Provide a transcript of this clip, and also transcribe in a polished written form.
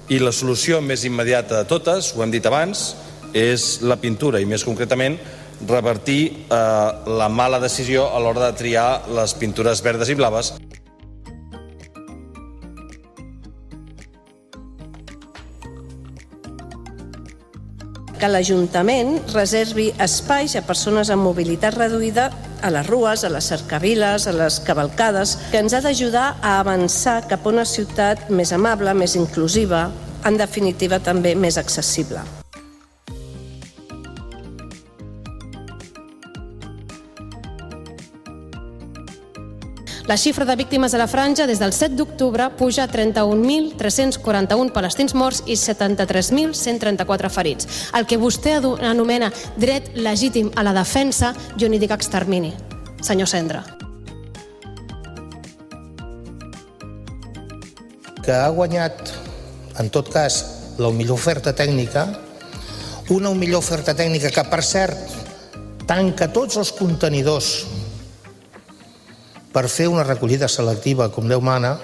I la solució més immediata de totes, ho hem dit abans, és la pintura, i més concretament revertir la mala decisió a l'hora de triar les pintures verdes i blaves. Que l'Ajuntament reservi espais a persones amb mobilitat reduïda a les rues, a les cercaviles, a les cavalcades, que ens ha d'ajudar a avançar cap a una ciutat més amable, més inclusiva, en definitiva també més accessible. La xifra de víctimes de la franja des del 7 d'octubre puja a 31.341 palestins morts i 73.134 ferits. El que vostè anomena dret legítim a la defensa, jo n'hi dic extermini. Senyor Sendra. Que ha guanyat, en tot cas, la millor oferta tècnica, una millor oferta tècnica que, per cert, tanca tots els contenidors per fer una recollida selectiva com Déu mana.